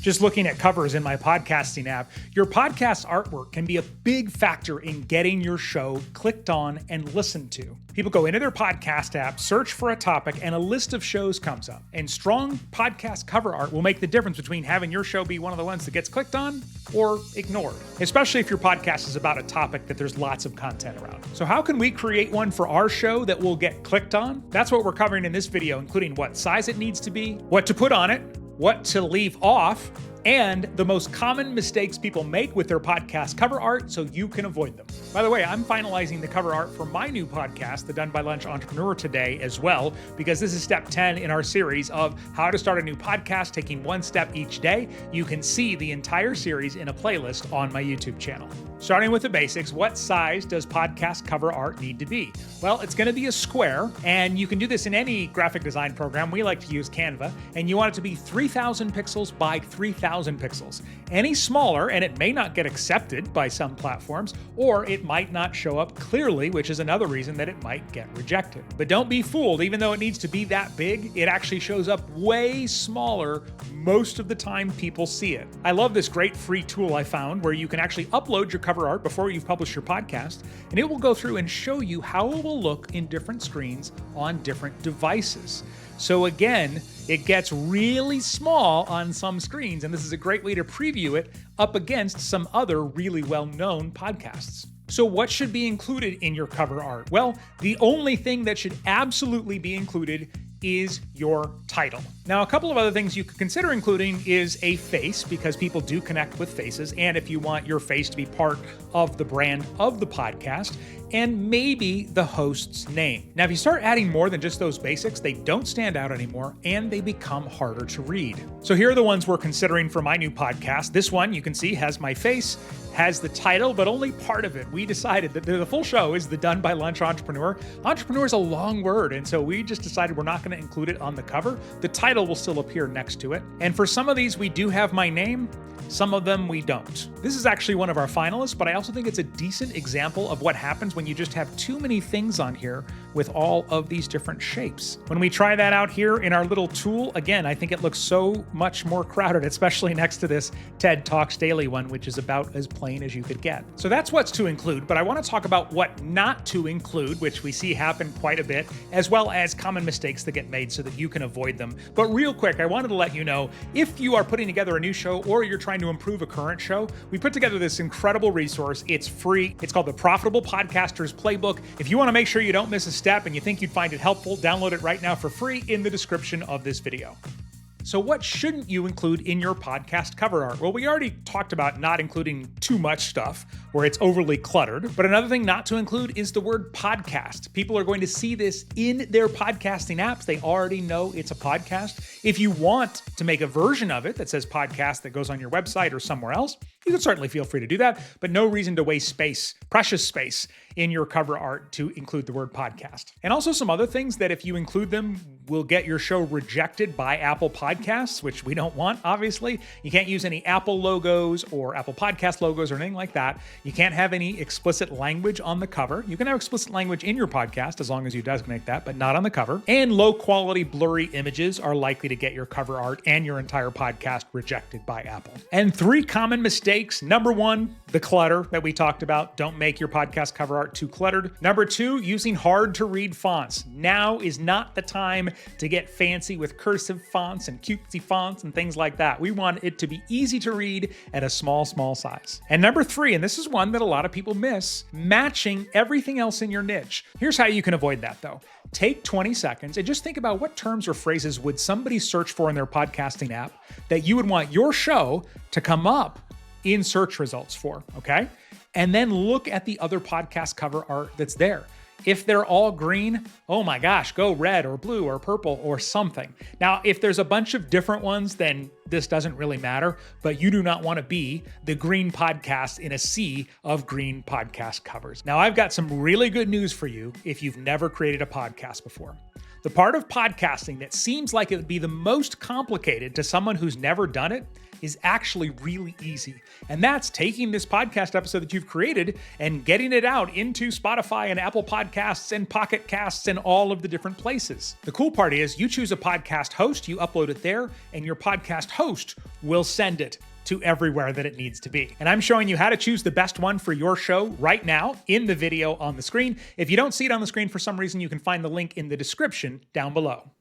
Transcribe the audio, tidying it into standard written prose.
Just looking at covers in my podcasting app, your podcast artwork can be a big factor in getting your show clicked on and listened to. People go into their podcast app, search for a topic, and a list of shows comes up. And strong podcast cover art will make the difference between having your show be one of the ones that gets clicked on or ignored, especially if your podcast is about a topic that there's lots of content around. So how can we create one for our show that will get clicked on? That's what we're covering in this video, including what size it needs to be, what to put on it, what to leave off, and the most common mistakes people make with their podcast cover art so you can avoid them. By the way, I'm finalizing the cover art for my new podcast, The Done by Lunch Entrepreneur, today as well, because this is step 10 in our series of how to start a new podcast, taking one step each day. You can see the entire series in a playlist on my YouTube channel. Starting with the basics, what size does podcast cover art need to be? Well, it's going to be a square, and you can do this in any graphic design program. We like to use Canva, and you want it to be 3,000 pixels by 3,000 pixels. Any smaller, and it may not get accepted by some platforms, or it might not show up clearly, which is another reason that it might get rejected. But don't be fooled, even though it needs to be that big, it actually shows up way smaller most of the time people see it. I love this great free tool I found where you can actually upload your cover art before you've published your podcast, and it will go through and show you how it will look in different screens on different devices. So again, it gets really small on some screens, and this is a great way to preview it up against some other really well-known podcasts. So what should be included in your cover art? Well, the only thing that should absolutely be included is your title. Now, a couple of other things you could consider including is a face, because people do connect with faces, and if you want your face to be part of the brand of the podcast, and maybe the host's name. Now, if you start adding more than just those basics, they don't stand out anymore, and they become harder to read. So here are the ones we're considering for my new podcast. This one, you can see, has my face, has the title, but only part of it. We decided that the full show is the Done by Lunch Entrepreneur. Entrepreneur is a long word, and so we just decided we're not going to include it on the cover. The title will still appear next to it. And for some of these, we do have my name. Some of them we don't. This is actually one of our finalists, but I also think it's a decent example of what happens when you just have too many things on here with all of these different shapes. When we try that out here in our little tool, again, I think it looks so much more crowded, especially next to this TED Talks Daily one, which is about as plain as you could get. So that's what's to include, but I want to talk about what not to include, which we see happen quite a bit, as well as common mistakes that get made so that you can avoid them. But real quick, I wanted to let you know, if you are putting together a new show or you're trying to improve a current show, we put together this incredible resource. It's free. It's called the Profitable Podcaster's Playbook. If you want to make sure you don't miss a step and you think you'd find it helpful, download it right now for free in the description of this video. So what shouldn't you include in your podcast cover art? Well, we already talked about not including too much stuff where it's overly cluttered, but another thing not to include is the word podcast. People are going to see this in their podcasting apps. They already know it's a podcast. If you want to make a version of it that says podcast that goes on your website or somewhere else, you can certainly feel free to do that, but no reason to waste space, precious space, in your cover art to include the word podcast. And also some other things that if you include them will get your show rejected by Apple Podcasts, which we don't want, obviously. You can't use any Apple logos or Apple Podcast logos or anything like that. You can't have any explicit language on the cover. You can have explicit language in your podcast as long as you designate that, but not on the cover. And low quality blurry images are likely to get your cover art and your entire podcast rejected by Apple. And 3 common mistakes. Number 1, the clutter that we talked about. Don't make your podcast cover art too cluttered. Number 2, using hard to read fonts. Now is not the time to get fancy with cursive fonts and cutesy fonts and things like that. We want it to be easy to read at a small size. And number 3, and this is one that a lot of people miss, matching everything else in your niche. Here's how you can avoid that though. Take 20 seconds and just think about what terms or phrases would somebody search for in their podcasting app that you would want your show to come up in search results for, okay? And then look at the other podcast cover art that's there. If they're all green, oh my gosh, go red or blue or purple or something. Now, if there's a bunch of different ones, then this doesn't really matter, but you do not want to be the green podcast in a sea of green podcast covers. Now, I've got some really good news for you if you've never created a podcast before. The part of podcasting that seems like it would be the most complicated to someone who's never done it is actually really easy. And that's taking this podcast episode that you've created and getting it out into Spotify and Apple Podcasts and Pocket Casts and all of the different places. The cool part is you choose a podcast host, you upload it there, and your podcast host will send it to everywhere that it needs to be. And I'm showing you how to choose the best one for your show right now in the video on the screen. If you don't see it on the screen for some reason, you can find the link in the description down below.